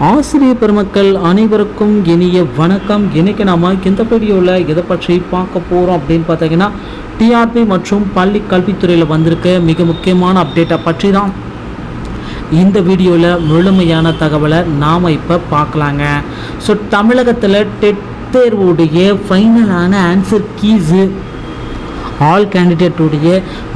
ஆசிரியர் பெருமக்கள் அனைவருக்கும் இனிய வணக்கம். இன்றைக்கி நாம் இந்த வீடியோவில் எதை பற்றி பார்க்க போகிறோம் அப்படின்னு பார்த்தீங்கன்னா, டிஆர்பி மற்றும் பள்ளி கல்வித்துறையில் வந்திருக்க மிக முக்கியமான அப்டேட்டை பற்றி தான் இந்த வீடியோவில் முழுமையான தகவலை நாம் இப்போ பார்க்கலாங்க. ஸோ தமிழகத்தில் டெட் தேர்வுடைய ஃபைனலான ஆன்சர் கீஸு, ஆல் கேண்டிடேட்டுடைய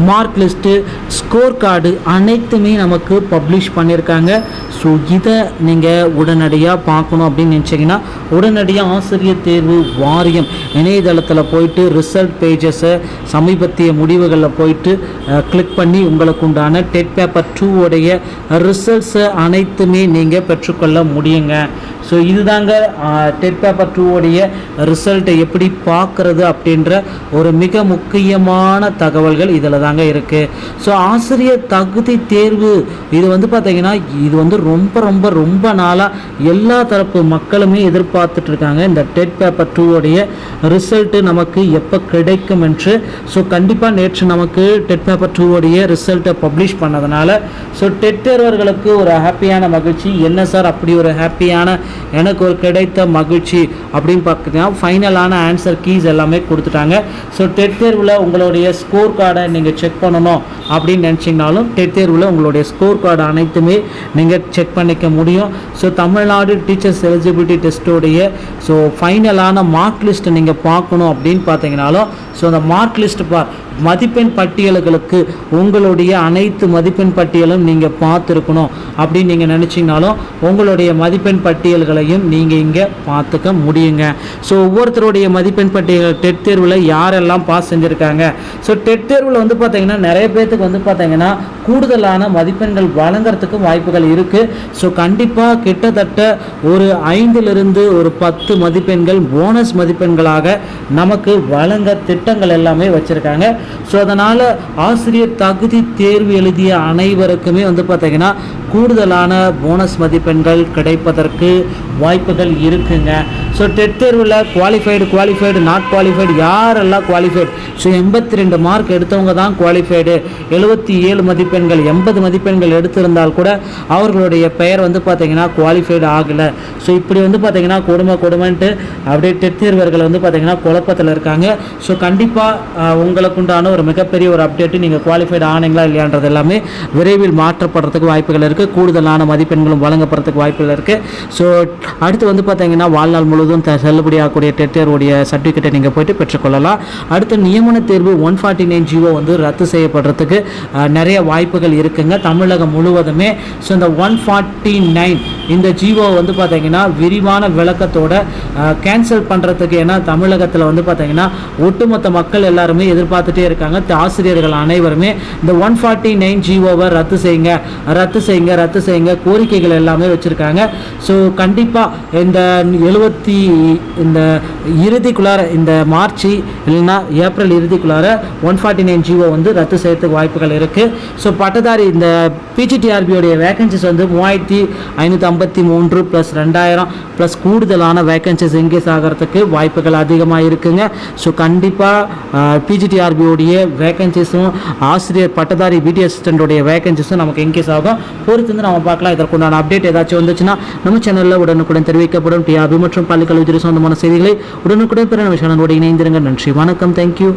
மார்க் லிஸ்ட்டு, ஸ்கோர் கார்டு அனைத்துமே நமக்கு பப்ளிஷ் பண்ணியிருக்காங்க. ஸோ இதை நீங்கள் உடனடியாக பார்க்கணும் அப்படின்னு நினச்சிங்கன்னா, உடனடியாக ஆசிரியர் தேர்வு வாரியம் இணையதளத்தில் போயிட்டு ரிசல்ட் பேஜஸை சமீபத்திய முடிவுகளில் போயிட்டு கிளிக் பண்ணி உங்களுக்கு உண்டான டெட் பேப்பர் 2 உடைய ரிசல்ட்ஸை அனைத்துமே நீங்கள் பெற்றுக்கொள்ள முடியுங்க. ஸோ இதுதாங்க டெட் பேப்பர் 2 உடைய ரிசல்ட்டை எப்படி பார்க்குறது அப்படின்ற ஒரு மிக முக்கியமான தகவல்கள் இதில் தாங்க இருக்குது. ஸோ ஆசிரியர் தகுதி தேர்வு இது வந்து பார்த்திங்கன்னா, இது வந்து ரொம்ப ரொம்ப ரொம்ப நாளாக எல்லா தரப்பு மக்களுமே எதிர்பார்த்துட்ருக்காங்க. இந்த டெட் பேப்பர் 2 உடைய ரிசல்ட்டு நமக்கு எப்போ கிடைக்கும் என்று. ஸோ கண்டிப்பாக நேற்று நமக்கு டெட் பேப்பர் 2 உடைய ரிசல்ட்டை பப்ளிஷ் பண்ணதுனால ஸோ டெட் தேர்வர்களுக்கு ஒரு ஹாப்பியான மகிழ்ச்சி. என்ன சார் அப்படி ஒரு ஹாப்பியான எனக்கு ஒரு கிடைத்த மகிழ்ச்சி அப்படின்னு பார்த்தீங்கன்னா, ஃபைனலான ஆன்சர் கீஸ் எல்லாமே கொடுத்துட்டாங்க. ஸோ டெட் தேர்வில் உங்களுடைய ஸ்கோர் கார்டை நீங்கள் செக் பண்ணணும் அப்படின்னு நினச்சிங்கனாலும் டெட் தேர்வில் உங்களுடைய ஸ்கோர் கார்டு அனைத்துமே நீங்கள் செக் பண்ணிக்க முடியும். ஸோ தமிழ்நாடு டீச்சர்ஸ் எலிஜிபிலிட்டி டெஸ்ட்டோடைய ஃபைனலான மார்க் லிஸ்ட்டை நீங்கள் பார்க்கணும் அப்படின்னு பார்த்தீங்கனாலும், ஸோ அந்த மார்க் லிஸ்ட் மதிப்பெண் பட்டியல்களுக்கு உங்களுடைய அனைத்து மதிப்பெண் பட்டியலும் நீங்கள் பார்த்துருக்கணும் அப்படின்னு நீங்கள் நினச்சிங்கனாலும் உங்களுடைய மதிப்பெண் பட்டியல்களையும் நீங்கள் இங்கே பார்த்துக்க முடியுங்க. ஸோ ஒவ்வொருத்தருடைய மதிப்பெண் பட்டியல் டெட் தேர்வில் யாரெல்லாம் பாஸ் செஞ்சுருக்காங்க. ஸோ டெட் தேர்வில் வந்து பார்த்திங்கன்னா நிறைய பேர்த்துக்கு வந்து பார்த்திங்கன்னா கூடுதலான மதிப்பெண்கள் வழங்குறதுக்கு வாய்ப்புகள் இருக்குது. ஸோ கண்டிப்பாக கிட்டத்தட்ட ஒரு 5லிருந்து ஒரு 10 மதிப்பெண்கள் போனஸ் மதிப்பெண்களாக நமக்கு வழங்க திட்டங்கள் எல்லாமே வச்சுருக்காங்க. ஸோ அதனால் ஆசிரியர் தகுதி தேர்வு எழுதிய அனைவருக்குமே வந்து பார்த்திங்கன்னா கூடுதலான போனஸ் மதிப்பெண்கள் கிடைப்பதற்கு வாய்ப்புகள் இருக்குங்க. ஸோ டெட் தேர்வில் குவாலிஃபைடு நாட் குவாலிஃபைடு யாரெல்லாம் குவாலிஃபைடு, ஸோ 82 மார்க் எடுத்தவங்க தான் குவாலிஃபைடு. 77 மதிப்பெண்கள் 80 மதிப்பெண்கள் எடுத்திருந்தால் கூட அவர்களுடைய பெயர் வந்து பார்த்திங்கன்னா குவாலிஃபைடு ஆகலை. ஸோ இப்படி வந்து பார்த்திங்கன்னா கொடுமைன்ட்டு அப்படியே டெட் தேர்வர்கள் வந்து பார்த்திங்கன்னா குழப்பத்தில் இருக்காங்க. ஸோ கண்டிப்பாக உங்களுக்கு உண்டான ஒரு மிகப்பெரிய ஒரு அப்டேட்டு, நீங்கள் குவாலிஃபைடு ஆனீங்களா இல்லையான்றது எல்லாமே விரைவில் மாற்றப்படுறதுக்கு வாய்ப்புகள் இருக்குது. கூடுதலான மதிப்பெண்களும் வழங்கப்படுறதுக்கு வாய்ப்புகள் இருக்குது. ஸோ அடுத்து வந்து பார்த்திங்கன்னா வாழ்நாள் முழுவதும் செல்லுபடியாகக்கூடிய டெட் தேர்வுடைய சர்டிஃபிகேட்டை நீங்கள் போய்ட்டு பெற்றுக்கொள்ளலாம். அடுத்து நியமன தேர்வு 149 ஜிஓ வந்து ரத்து செய்யப்படுறதுக்கு நிறைய வாய்ப்புகள் இருக்குங்க தமிழகம் முழுவதுமே. ஸோ இந்த 149 இந்த ஜிஓ வந்து பார்த்திங்கன்னா விரிவான விளக்கத்தோட கேன்சல் பண்ணுறதுக்கு, ஏன்னா தமிழகத்தில் வந்து பார்த்திங்கன்னா ஒட்டுமொத்த மக்கள் எல்லாருமே எதிர்பார்த்துட்டே இருக்காங்க. ஆசிரியர்கள் அனைவருமே இந்த 149 ஜிஓவை ரத்து செய்யுங்க கோரிக்கைகள் எல்லாமே வச்சுருக்காங்க. ஸோ கண்டிப்பாக இந்த இறுதிக்குள்ளார, இந்த மார்ச் இல்லைன்னா ஏப்ரல் இறுதிக்குள்ளார 149 ஜிஓ வந்து ரத்து செய்யறதுக்கு வாய்ப்புகள் இருக்குது. ஸோ பட்டதாரி இந்த பிஜிடிஆர்பியோடைய வேகன்சிஸ் வந்து 3553 + 2000 + கூடுதலான வேகன்சிஸ் இன்க்ரீஸ் ஆகிறதுக்கு வாய்ப்புகள் அதிகமாக இருக்குங்க. ஸோ கண்டிப்பாக பிஜிடிஆர்பியோடைய வேகன்சிஸும் ஆசிரியர் பட்டதாரி பிடி அசிஸ்டண்ட்டோடைய வேகன்சிஸும் நமக்கு இன்க்ரீஸ் ஆகும். பொறுத்து வந்து நம்ம பார்க்கலாம். இதற்குண்டான அப்டேட் ஏதாச்சும் வந்துச்சுன்னா நம்ம சேனலில் உடனுக்குடன் தெரிவிக்கப்படும். டிஆர்பி மற்றும் பள்ளி கல்வித்துறை சொந்தமான செய்திகளை உடனுக்குடன் பெற நம்ம சேனலோடு இணைந்திருங்க. நன்றி, வணக்கம், தேங்க்யூ.